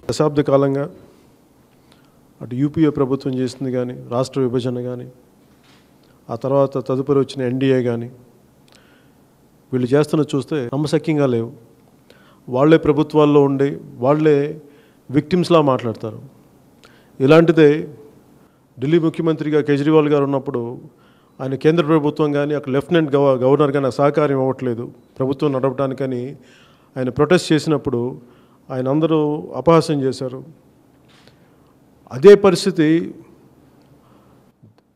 దశాబ్ద కాలంగా అటు యూపీఏ ప్రభుత్వం చేసింది కానీ, రాష్ట్ర విభజన కానీ, ఆ తర్వాత తదుపరి వచ్చిన ఎన్డీఏ కానీ, వీళ్ళు చేస్తున్న చూస్తే నమ్మశక్యంగా లేవు. వాళ్ళే ప్రభుత్వాల్లో ఉండి వాళ్ళే విక్టిమ్స్లా మాట్లాడతారు. ఇలాంటిదే ఢిల్లీ ముఖ్యమంత్రిగా కేజ్రీవాల్ గారు ఉన్నప్పుడు ఆయన కేంద్ర ప్రభుత్వం కానీ, అక్కడ లెఫ్టినెంట్ గవర్నర్ కానీ సహకారం ఇవ్వట్లేదు ప్రభుత్వం నడపడానికని ఆయన ప్రొటెస్ట్ చేసినప్పుడు ఆయన అందరూ అపహాస్యం చేశారు. అదే పరిస్థితి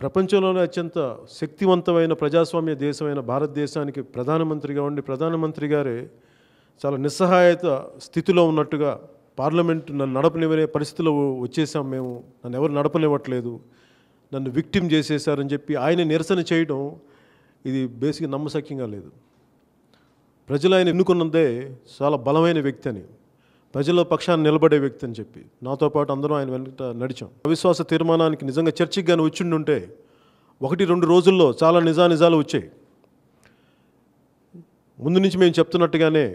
ప్రపంచంలోనే అత్యంత శక్తివంతమైన ప్రజాస్వామ్య దేశమైన భారతదేశానికి ప్రధానమంత్రిగా ఉండి ప్రధానమంత్రి గారే చాలా నిస్సహాయత స్థితిలో ఉన్నట్టుగా పార్లమెంట్ నన్ను నడపనివ్వనే పరిస్థితిలో వచ్చేసాం, మేము నన్ను ఎవరు నడపనివ్వట్లేదు, నన్ను విక్టిమ్ చేసేసారని చెప్పి ఆయన నిరసన చేయడం ఇది బేసిక్గా నమ్మశక్యంగా లేదు. ప్రజలు ఆయన ఎన్నుకున్నదే చాలా బలమైన వ్యక్తి అని, ప్రజల పక్షాన్ని నిలబడే వ్యక్తి అని చెప్పి నాతో పాటు అందరం ఆయన వెంట నడిచాం. అవిశ్వాస తీర్మానానికి నిజంగా చర్చకి కానీ వచ్చిండుంటే 1-2 రోజుల్లో చాలా నిజాలు వచ్చాయి. ముందు నుంచి మేము చెప్తున్నట్టుగానే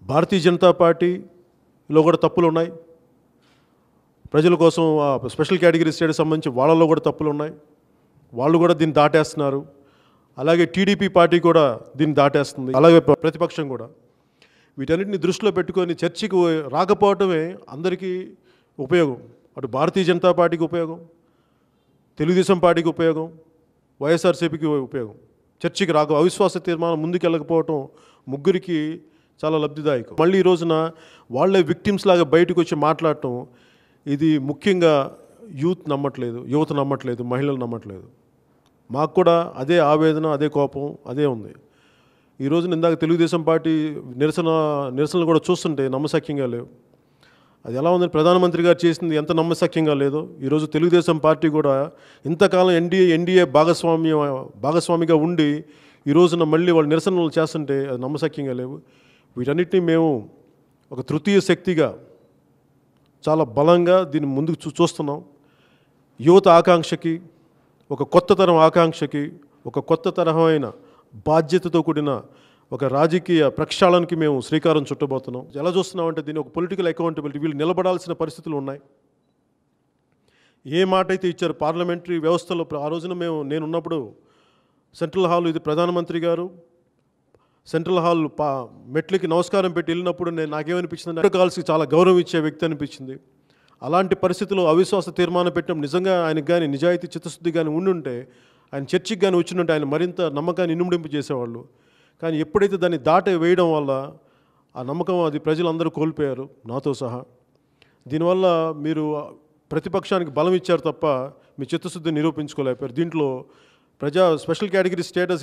భారతీయ జనతా పార్టీలో కూడా తప్పులు ఉన్నాయి, ప్రజల కోసం స్పెషల్ కేటగిరీ స్టేట్కి సంబంధించి వాళ్ళలో కూడా తప్పులు ఉన్నాయి, వాళ్ళు కూడా దీన్ని దాటేస్తున్నారు. అలాగే టీడీపీ పార్టీ కూడా దీన్ని దాటేస్తుంది, అలాగే ప్రతిపక్షం కూడా. వీటన్నిటిని దృష్టిలో పెట్టుకొని చర్చకి రాకపోవటమే అందరికీ ఉపయోగం. అటు భారతీయ జనతా పార్టీకి ఉపయోగం, తెలుగుదేశం పార్టీకి ఉపయోగం, వైఎస్ఆర్సీపీకి ఉపయోగం. చర్చకి అవిశ్వాస తీర్మానం ముందుకెళ్ళకపోవటం ముగ్గురికి చాలా లబ్ధిదాయకం. మళ్ళీ ఈ రోజున వాళ్ళే విక్టిమ్స్ లాగా బయటకు వచ్చి మాట్లాడటం ఇది ముఖ్యంగా యువత నమ్మట్లేదు, మహిళలు నమ్మట్లేదు. మాకు కూడా అదే ఆవేదన, అదే కోపం అదే ఉంది. ఈ రోజున ఇందాక తెలుగుదేశం పార్టీ నిరసనలు కూడా చూస్తుంటే నమ్మశక్యంగా లేవు. అది ఎలా ఉందని ప్రధానమంత్రి గారు చేసింది ఎంత నమ్మశక్యంగా లేదో ఈరోజు తెలుగుదేశం పార్టీ కూడా ఇంతకాలం ఎన్డీఏ భాగస్వామిగా ఉండి ఈ రోజున మళ్ళీ వాళ్ళు నిరసనలు చేస్తుంటే అది నమ్మశక్యంగా లేవు. వీటన్నిటిని మేము ఒక తృతీయ శక్తిగా చాలా బలంగా దీన్ని ముందుకు చూస్తున్నాం. యువత ఆకాంక్షకి, ఒక కొత్త తరం ఆకాంక్షకి, ఒక కొత్త తరహమైన బాధ్యతతో కూడిన ఒక రాజకీయ ప్రక్షాళనకి మేము శ్రీకారం చుట్టబోతున్నాం. ఎలా చూస్తున్నామంటే దీన్ని ఒక పొలిటికల్ అకౌంటబిలిటీ, వీళ్ళు నిలబడాల్సిన పరిస్థితులు ఉన్నాయి. ఏ మాట అయితే ఇచ్చారు పార్లమెంటరీ వ్యవస్థలో ఆ రోజున నేనున్నప్పుడు సెంట్రల్ హాల్, ఇది ప్రధానమంత్రి గారు సెంట్రల్ హాల్ మెట్లకి నమస్కారం పెట్టి వెళ్ళినప్పుడు నాకేమనిపించింది, కాల్స్కి చాలా గౌరవం ఇచ్చే వ్యక్తి అనిపించింది. అలాంటి పరిస్థితుల్లో అవిశ్వాస తీర్మానం పెట్టడం నిజంగా ఆయనకు కానీ నిజాయితీ చిత్తశుద్ధి కానీ ఉండుంటే, ఆయన చర్చికి కానీ వచ్చింటే ఆయన మరింత నమ్మకాన్ని ఇనుముడింపు చేసేవాళ్ళు. కానీ ఎప్పుడైతే దాన్ని దాటి వేయడం వల్ల ఆ నమ్మకం అది ప్రజలందరూ కోల్పోయారు, నాతో సహా. దీనివల్ల మీరు ప్రతిపక్షానికి బలం ఇచ్చారు తప్ప మీ చిత్తశుద్ధిని నిరూపించుకోలేకపోయారు. దీంట్లో స్పెషల్ కేటగిరీ స్టేటస్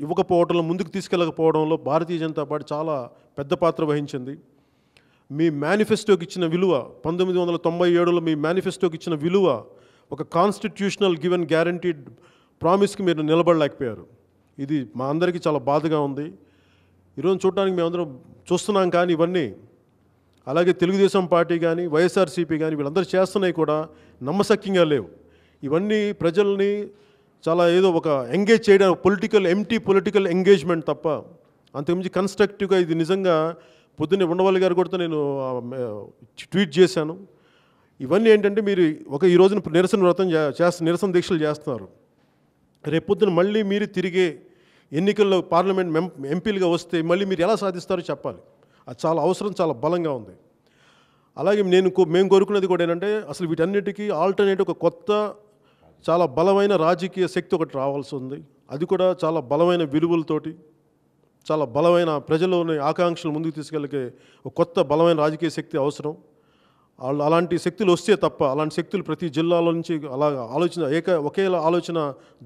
ఇవ్వకపోవడంలో, ముందుకు తీసుకెళ్ళకపోవడంలో భారతీయ జనతా పార్టీ చాలా పెద్ద పాత్ర వహించింది. మీ మేనిఫెస్టోకి ఇచ్చిన విలువ, 1997లో మీ మేనిఫెస్టోకి ఇచ్చిన విలువ, ఒక కాన్స్టిట్యూషనల్ గివెన్ గ్యారంటీడ్ ప్రామిస్కి మీరు నిలబడలేకపోయారు. ఇది మా అందరికీ చాలా బాధగా ఉంది. ఈరోజు చూడడానికి మేమందరం చూస్తున్నాం. కానీ ఇవన్నీ అలాగే తెలుగుదేశం పార్టీ కానీ వైఎస్ఆర్సీపీ కానీ వీళ్ళందరూ చేస్తున్నాయి కూడా నమ్మశక్యంగా లేవు. ఇవన్నీ ప్రజల్ని చాలా ఏదో ఒక ఎంగేజ్ చేయడం, ఎంటీ పొలిటికల్ ఎంగేజ్మెంట్ తప్ప అంతకుమించి కన్స్ట్రక్టివ్గా ఇది నిజంగా పొద్దున్నే ఉండవల్లి గారు కూడా నేను ట్వీట్ చేశాను. ఇవన్నీ ఏంటంటే మీరు ఈ రోజున నిరసన దీక్షలు చేస్తున్నారు, రేపొద్దున మళ్ళీ మీరు తిరిగే ఎన్నికల్లో పార్లమెంట్ ఎంపీలుగా వస్తే మళ్ళీ మీరు ఎలా సాధిస్తారో చెప్పాలి. అది చాలా అవసరం, చాలా బలంగా ఉంది. అలాగే మేము కోరుకునేది కూడా ఏంటంటే అసలు వీటన్నిటికీ ఆల్టర్నేటివ్ ఒక కొత్త చాలా బలమైన రాజకీయ శక్తి ఒకటి రావాల్సి ఉంది. అది కూడా చాలా బలమైన విలువలతోటి, చాలా బలమైన ప్రజల్లోని ఆకాంక్షలు ముందుకు తీసుకెళ్ళకే ఒక కొత్త బలమైన రాజకీయ శక్తి అవసరం. అలాంటి శక్తులు వస్తే తప్ప, అలాంటి శక్తులు ప్రతి జిల్లాలో నుంచి అలా ఒకేలా ఆలోచన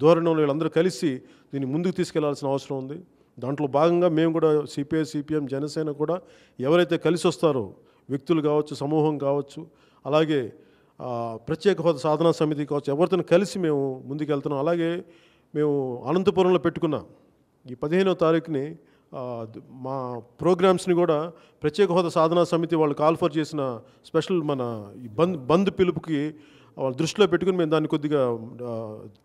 ధోరణిలో వీళ్ళందరూ కలిసి దీన్ని ముందుకు తీసుకెళ్లాల్సిన అవసరం ఉంది. దాంట్లో భాగంగా మేము కూడా సిపిఐ, సిపిఎం, జనసేన కూడా ఎవరైతే కలిసి వస్తారో, వ్యక్తులు కావచ్చు, సమూహం కావచ్చు, అలాగే ప్రత్యేక హోదా సాధనా సమితి కావచ్చు, ఎవరితో కలిసి మేము ముందుకెళ్తున్నాం. అలాగే మేము అనంతపురంలో పెట్టుకున్న ఈ 15వ తారీఖుని మా ప్రోగ్రామ్స్ని కూడా ప్రత్యేక హోదా సాధనా సమితి వాళ్ళు కాల్ఫర్ చేసిన స్పెషల్ మన బంద్ పిలుపుకి వాళ్ళు దృష్టిలో పెట్టుకుని మేము దాన్ని కొద్దిగా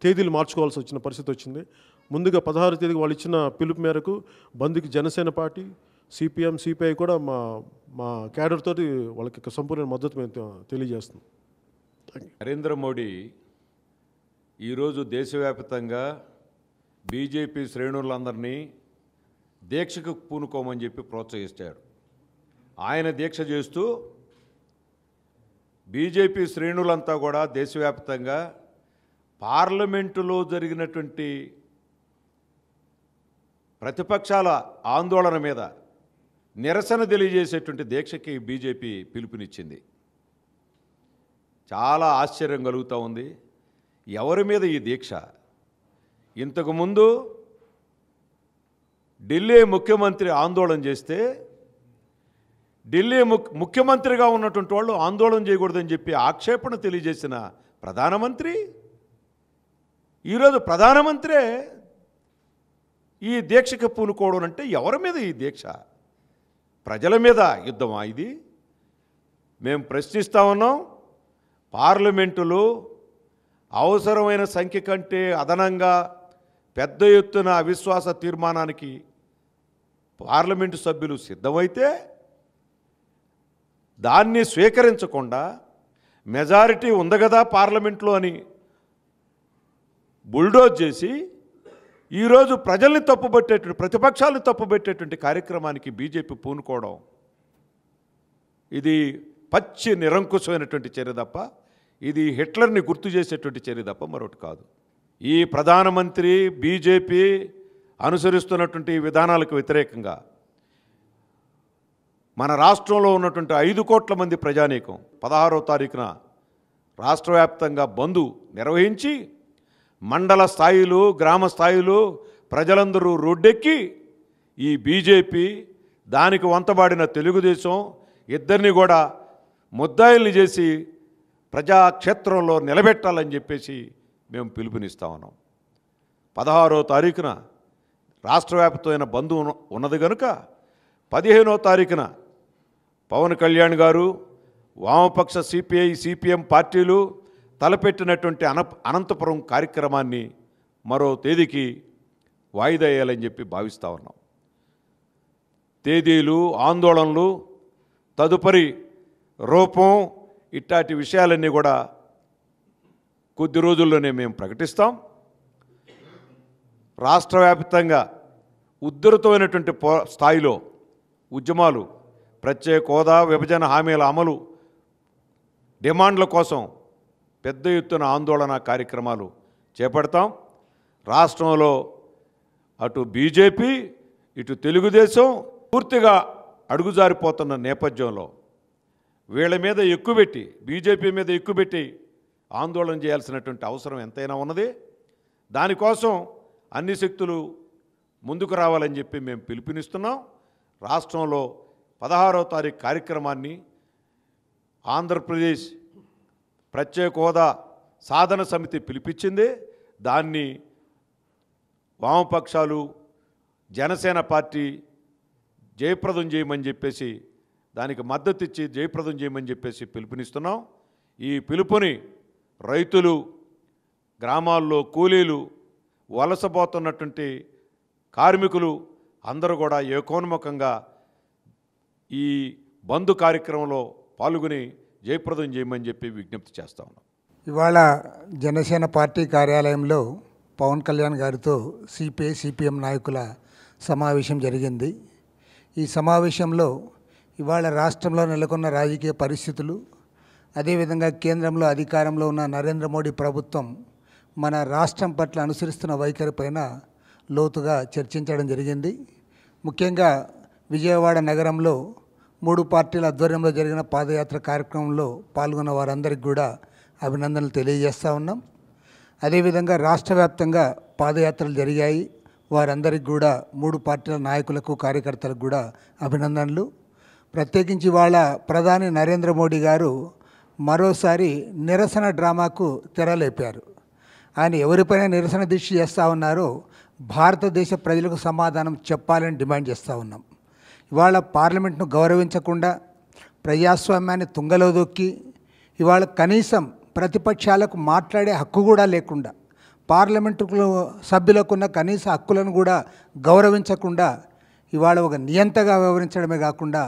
తేదీలు మార్చుకోవాల్సి వచ్చిన పరిస్థితి వచ్చింది. ముందుగా 16వ తేదీకి వాళ్ళు ఇచ్చిన పిలుపు మేరకు బంద్కి జనసేన పార్టీ, సిపిఎం, సిపిఐ కూడా మా క్యాడర్ తోటి వాళ్ళకి సంపూర్ణ మద్దతు మేము తెలియజేస్తున్నాం. నరేంద్ర మోడీ ఈరోజు దేశవ్యాప్తంగా బీజేపీ శ్రేణులందరినీ దీక్షకు పూనుకోమని చెప్పి ప్రోత్సహిస్తాడు. ఆయన దీక్ష చేస్తూ బీజేపీ శ్రేణులంతా కూడా దేశవ్యాప్తంగా పార్లమెంటులో జరిగినటువంటి ప్రతిపక్షాల ఆందోళన మీద నిరసన తెలియజేసేటువంటి దీక్షకి బీజేపీ పిలుపునిచ్చింది. చాలా ఆశ్చర్యం కలుగుతూ ఉంది. ఎవరి మీద ఈ దీక్ష? ఇంతకుముందు ఢిల్లీ ముఖ్యమంత్రి ఆందోళన చేస్తే ఢిల్లీ ముఖ్యమంత్రిగా ఉన్నటువంటి వాళ్ళు ఆందోళన చేయకూడదని చెప్పి ఆక్షేపణ తెలియజేసిన ప్రధానమంత్రి ఈరోజు ప్రధానమంత్రే ఈ దీక్షకు పూనుకోవడం అంటే ఎవరి మీద ఈ దీక్ష? ప్రజల మీద యుద్ధమా ఇది? మేము ప్రశ్నిస్తూ ఉన్నాం. పార్లమెంటులో అవసరమైన సంఖ్య కంటే అదనంగా పెద్ద ఎత్తున అవిశ్వాస తీర్మానానికి పార్లమెంటు సభ్యులు సిద్ధమైతే దాన్ని స్వీకరించకుండా మెజారిటీ ఉంది కదా పార్లమెంట్లో అని బుల్డోజ్ చేసి ఈరోజు ప్రజల్ని తప్పుబట్టేటువంటి ప్రతిపక్షాలను తప్పుబట్టేటువంటి కార్యక్రమానికి బీజేపీ పూనుకోవడం ఇది పచ్చి నిరంకుశమైనటువంటి చర్య తప్ప, ఇది హిట్లర్ని గుర్తు చేసేటువంటి చర్య తప్ప మరొకటి కాదు. ఈ ప్రధానమంత్రి బీజేపీ అనుసరిస్తున్నటువంటి విధానాలకు వ్యతిరేకంగా మన రాష్ట్రంలో ఉన్నటువంటి 5 కోట్ల మంది ప్రజానీకం 16వ తారీఖున రాష్ట్ర వ్యాప్తంగా బంద్ నిర్వహించి మండల స్థాయిలో గ్రామ స్థాయిలో ప్రజలందరూ రోడ్డెక్కి ఈ బీజేపీ దానికి వంతబాడిన తెలుగుదేశం ఇద్దరిని కూడా ముద్దాయిల్ని చేసి ప్రజాక్షేత్రంలో నిలబెట్టాలని చెప్పేసి మేము పిలుపునిస్తా ఉన్నాం. 16వ తారీఖున రాష్ట్ర వ్యాప్తమైన బంద్ ఉన్నది కనుక 15వ తారీఖున పవన్ కళ్యాణ్ గారు వామపక్ష సిపిఐ సిపిఎం పార్టీలు తలపెట్టినటువంటి అనంతపురం కార్యక్రమాన్ని మరో తేదీకి వాయిదా వేయాలని చెప్పి భావిస్తూ ఉన్నాం. తేదీలు, ఆందోళనలు, తదుపరి రూపం ఇట్లాంటి విషయాలన్నీ కూడా కొద్ది రోజుల్లోనే మేము ప్రకటిస్తాం. రాష్ట్ర వ్యాప్తంగా ఉధృతమైనటువంటి స్థాయిలో ఉద్యమాలు, ప్రత్యేక హోదా, విభజన హామీల అమలు డిమాండ్ల కోసం పెద్ద ఎత్తున ఆందోళన కార్యక్రమాలు చేపడతాం. రాష్ట్రంలో అటు బీజేపీ ఇటు తెలుగుదేశం పూర్తిగా అడుగుజారిపోతున్న నేపథ్యంలో వీళ్ళ మీద ఎక్కుపెట్టి బీజేపీ మీద ఎక్కుపెట్టి ఆందోళన చేయాల్సినటువంటి అవసరం ఎంతైనా ఉన్నది. దానికోసం అన్ని శక్తులు ముందుకు రావాలని చెప్పి మేము పిలుపునిస్తున్నాం. రాష్ట్రంలో 16వ తారీఖు కార్యక్రమాన్ని ఆంధ్రప్రదేశ్ ప్రత్యేక హోదా సాధన సమితి పిలిపించింది. దాన్ని వామపక్షాలు, జనసేన పార్టీ జయప్రదం చేయమని చెప్పేసి దానికి మద్దతు ఇచ్చి జయప్రదం చేయమని చెప్పేసి పిలుపునిస్తున్నాం. ఈ పిలుపుని రైతులు, గ్రామాల్లో కూలీలు, వలసపోతున్నటువంటి కార్మికులు అందరూ కూడా ఏకోన్ముఖంగా ఈ బంద్ కార్యక్రమంలో పాల్గొని జయప్రదం చేయమని చెప్పి విజ్ఞప్తి చేస్తా ఉన్నాం. ఇవాళ జనసేన పార్టీ కార్యాలయంలో పవన్ కళ్యాణ్ గారితో సిపిఐ సిపిఎం నాయకుల సమావేశం జరిగింది. ఈ సమావేశంలో ఇవాళ రాష్ట్రంలో నెలకొన్న రాజకీయ పరిస్థితులు, అదేవిధంగా కేంద్రంలో అధికారంలో ఉన్న నరేంద్ర మోడీ ప్రభుత్వం మన రాష్ట్రం పట్ల అనుసరిస్తున్న వైఖరి పైన లోతుగా చర్చించడం జరిగింది. ముఖ్యంగా విజయవాడ నగరంలో 3 పార్టీల ఆధ్వర్యంలో జరిగిన పాదయాత్ర కార్యక్రమంలో పాల్గొన్న వారందరికీ కూడా అభినందనలు తెలియజేస్తూ ఉన్నాం. అదేవిధంగా రాష్ట్ర వ్యాప్తంగా పాదయాత్రలు జరిగాయి. వారందరికీ కూడా 3 పార్టీల నాయకులకు, కార్యకర్తలకు కూడా అభినందనలు. ప్రత్యేకించి వాళ్ళ ప్రధాని నరేంద్ర మోడీ గారు మరోసారి నిరసన డ్రామాకు తెరలేపారు. ఆయన ఎవరిపైన నిరసన దీక్ష చేస్తూ ఉన్నారో భారతదేశ ప్రజలకు సమాధానం చెప్పాలని డిమాండ్ చేస్తూ ఉన్నాం. ఇవాళ పార్లమెంట్ను గౌరవించకుండా, ప్రజాస్వామ్యాన్ని తుంగలో దొక్కి, ఇవాళ కనీసం ప్రతిపక్షాలకు మాట్లాడే హక్కు కూడా లేకుండా, పార్లమెంటు సభ్యులకున్న కనీస హక్కులను కూడా గౌరవించకుండా ఇవాళ ఒక నియంతగా వ్యవహరించడమే కాకుండా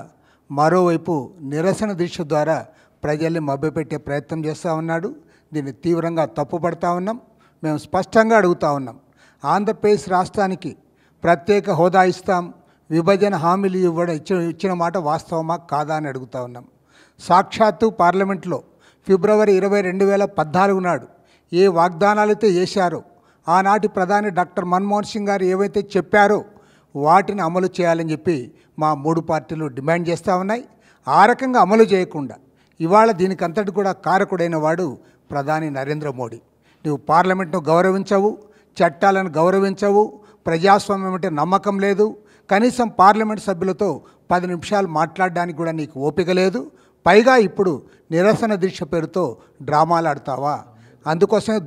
మరోవైపు నిరసన దీక్ష ద్వారా ప్రజల్ని మభ్యపెట్టే ప్రయత్నం చేస్తూ ఉన్నాడు. దీన్ని తీవ్రంగా తప్పుపడతా ఉన్నాం. మేము స్పష్టంగా అడుగుతూ ఉన్నాం, ఆంధ్రప్రదేశ్ రాష్ట్రానికి ప్రత్యేక హోదా ఇస్తాం, విభజన హామీలు ఇచ్చిన మాట వాస్తవమా కాదా అని అడుగుతూ ఉన్నాం. సాక్షాత్తు పార్లమెంట్లో ఫిబ్రవరి 20, 2014 నాడు ఏ వాగ్దానాలైతే చేశారో, ఆనాటి ప్రధాని డాక్టర్ మన్మోహన్ సింగ్ గారు ఏవైతే చెప్పారో వాటిని అమలు చేయాలని చెప్పి మా 3 పార్టీలు డిమాండ్ చేస్తూ ఉన్నాయి. ఆ రకంగా అమలు చేయకుండా ఇవాళ దీనికంతటి కూడా కారకుడైన వాడు ప్రధాని నరేంద్ర మోడీ. నువ్వు పార్లమెంట్ను గౌరవించవు, చట్టాలను గౌరవించవు, ప్రజాస్వామ్యం అంటే నమ్మకం లేదు, కనీసం పార్లమెంట్ సభ్యులతో 10 నిమిషాలు మాట్లాడడానికి కూడా నీకు ఓపిక లేదు. పైగా ఇప్పుడు నిరసన దీక్ష పేరుతో డ్రామాలు ఆడతావా? అందుకోసమే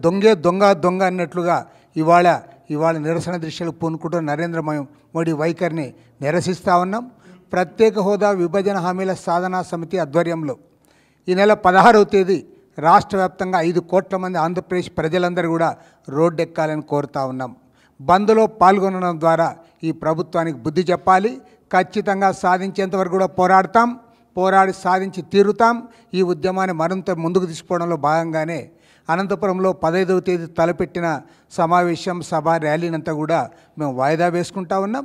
దొంగ అన్నట్లుగా ఇవాళ నిరసన దీక్షలు పూనుకుంటూ నరేంద్ర మోడీ వైఖరిని నిరసిస్తూ ఉన్నాం. ప్రత్యేక హోదా విభజన హామీల సాధనా సమితి ఆధ్వర్యంలో ఈ నెల 16వ తేదీ రాష్ట్ర వ్యాప్తంగా 5 కోట్ల మంది ఆంధ్రప్రదేశ్ ప్రజలందరూ కూడా రోడ్డెక్కాలని కోరుతా ఉన్నాం. బంద్లో పాల్గొనడం ద్వారా ఈ ప్రభుత్వానికి బుద్ధి చెప్పాలి. ఖచ్చితంగా సాధించేంతవరకు కూడా పోరాడి సాధించి తీరుతాం. ఈ ఉద్యమాన్ని మరింత ముందుకు తీసుకోవడంలో భాగంగానే అనంతపురంలో 15వ తేదీ తలపెట్టిన సమావేశం, సభ, ర్యాలీనంతా కూడా మేము వాయిదా వేసుకుంటా ఉన్నాం.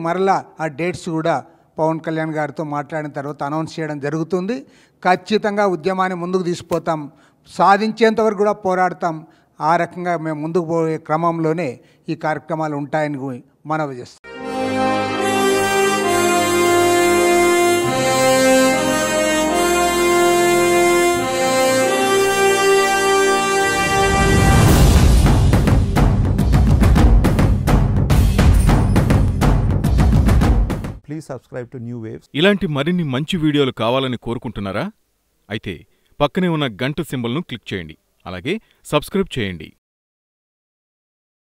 మరలా ఆ డేట్స్ కూడా పవన్ కళ్యాణ్ గారితో మాట్లాడిన తర్వాత అనౌన్స్ చేయడం జరుగుతుంది. ఖచ్చితంగా ఉద్యమాన్ని ముందుకు తీసుకుపోతాం, సాధించేంతవరకు కూడా పోరాడతాం. ఆ రకంగా మేము ముందుకు పోయే క్రమంలోనే ఈ కార్యక్రమాలు ఉంటాయని మనవి చేస్తాం. Please subscribe to New Waves. ఇలాంటి మరిన్ని మంచి వీడియోలు కావాలని కోరుకుంటున్నారా? అయితే పక్కనే ఉన్న గంట సింబల్ను క్లిక్ చేయండి. అలాగే సబ్స్క్రైబ్ చేయండి.